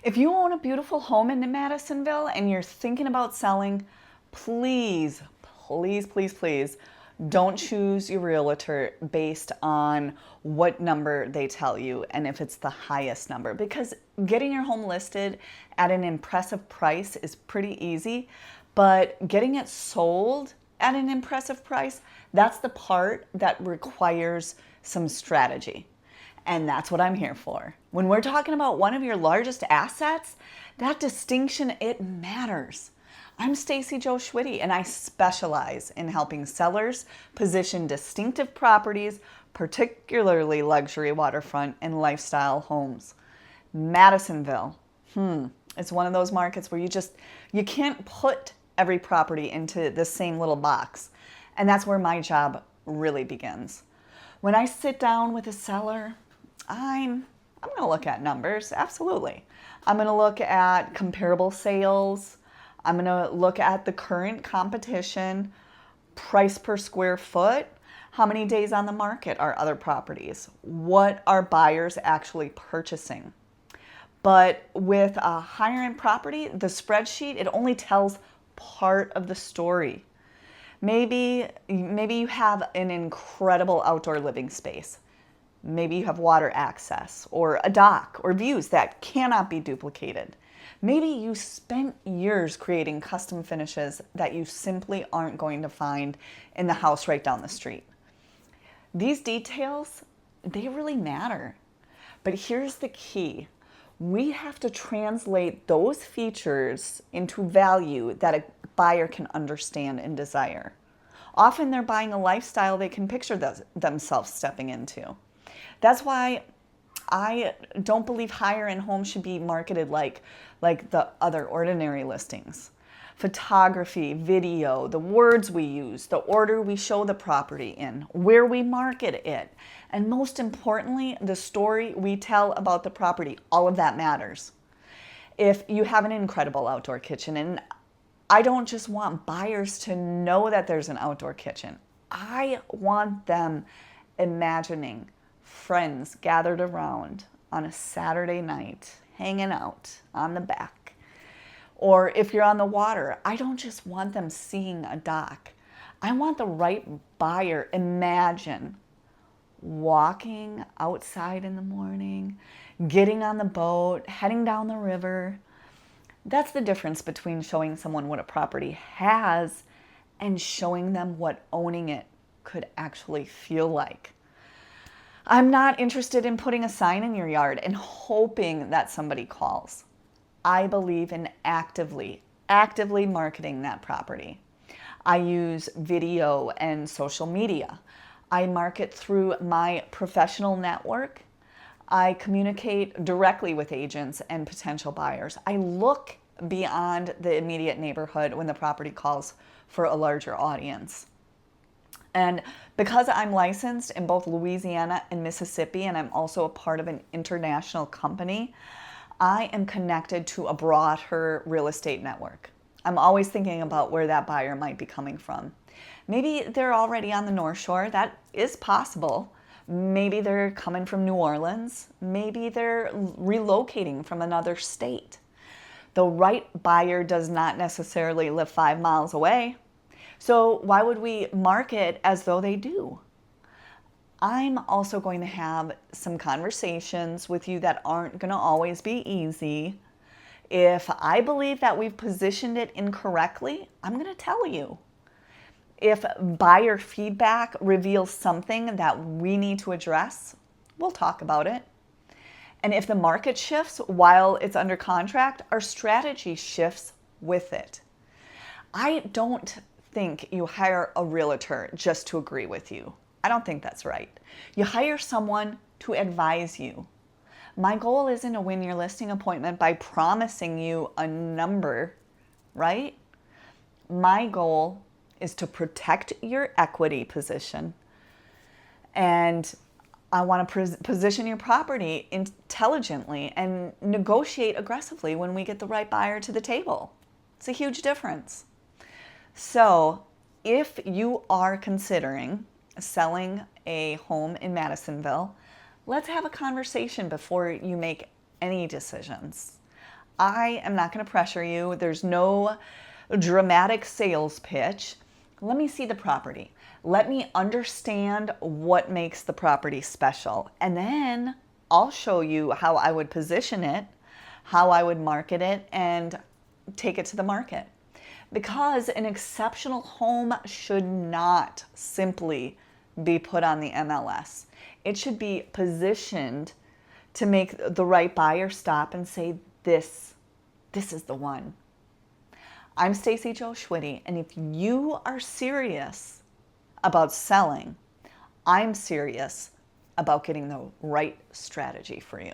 If you own a beautiful home in Madisonville and you're thinking about selling, please, please, please, please don't choose your realtor based on what number they tell you and if it's the highest number, because getting your home listed at an impressive price is pretty easy, but getting it sold at an impressive price, that's the part that requires some strategy. And that's what I'm here for. When we're talking about one of your largest assets, that distinction, it matters. I'm Stacy Jo Schwitty, and I specialize in helping sellers position distinctive properties, particularly luxury waterfront and lifestyle homes. Madisonville, it's one of those markets where you can't put every property into the same little box. And that's where my job really begins. When I sit down with a seller, I'm going to look at numbers, absolutely. I'm going to look at comparable sales. I'm going to look at the current competition, price per square foot, how many days on the market are other properties, what are buyers actually purchasing. But with a higher end property, the spreadsheet, it only tells part of the story. Maybe you have an incredible outdoor living space. Maybe you have water access or a dock or views that cannot be duplicated. Maybe you spent years creating custom finishes that you simply aren't going to find in the house right down the street. These details, they really matter. But here's the key. We have to translate those features into value that a buyer can understand and desire. Often they're buying a lifestyle they can picture themselves stepping into. That's why I don't believe higher end homes should be marketed like the other ordinary listings. Photography, video, the words we use, the order we show the property in, where we market it, and most importantly, the story we tell about the property, all of that matters. If you have an incredible outdoor kitchen, and I don't just want buyers to know that there's an outdoor kitchen, I want them imagining friends gathered around on a Saturday night, hanging out on the back. Or if you're on the water, I don't just want them seeing a dock. I want the right buyer imagine walking outside in the morning, getting on the boat, heading down the river. That's the difference between showing someone what a property has and showing them what owning it could actually feel like. I'm not interested in putting a sign in your yard and hoping that somebody calls. I believe in actively marketing that property. I use video and social media. I market through my professional network. I communicate directly with agents and potential buyers. I look beyond the immediate neighborhood when the property calls for a larger audience. And because I'm licensed in both Louisiana and Mississippi, and I'm also a part of an international company, I am connected to a broader real estate network. I'm always thinking about where that buyer might be coming from. Maybe they're already on the North Shore. That is possible. Maybe they're coming from New Orleans. Maybe they're relocating from another state. The right buyer does not necessarily live 5 miles away. So why would we market as though they do? I'm also going to have some conversations with you that aren't going to always be easy. If I believe that we've positioned it incorrectly, I'm going to tell you. If buyer feedback reveals something that we need to address, we'll talk about it. And if the market shifts while it's under contract, our strategy shifts with it. I don't think you hire a realtor just to agree with you. I don't think that's right. You hire someone to advise you. My goal isn't to win your listing appointment by promising you a number, right? My goal is to protect your equity position, and I want to position your property intelligently and negotiate aggressively when we get the right buyer to the table. It's a huge difference. So if you are considering selling a home in Madisonville, let's have a conversation before you make any decisions. I am not going to pressure you. There's no dramatic sales pitch. Let me see the property. Let me understand what makes the property special. And then I'll show you how I would position it, how I would market it, and take it to the market. Because an exceptional home should not simply be put on the MLS. It should be positioned to make the right buyer stop and say, this is the one. I'm Stacy Jo Schwitty, and if you are serious about selling, I'm serious about getting the right strategy for you.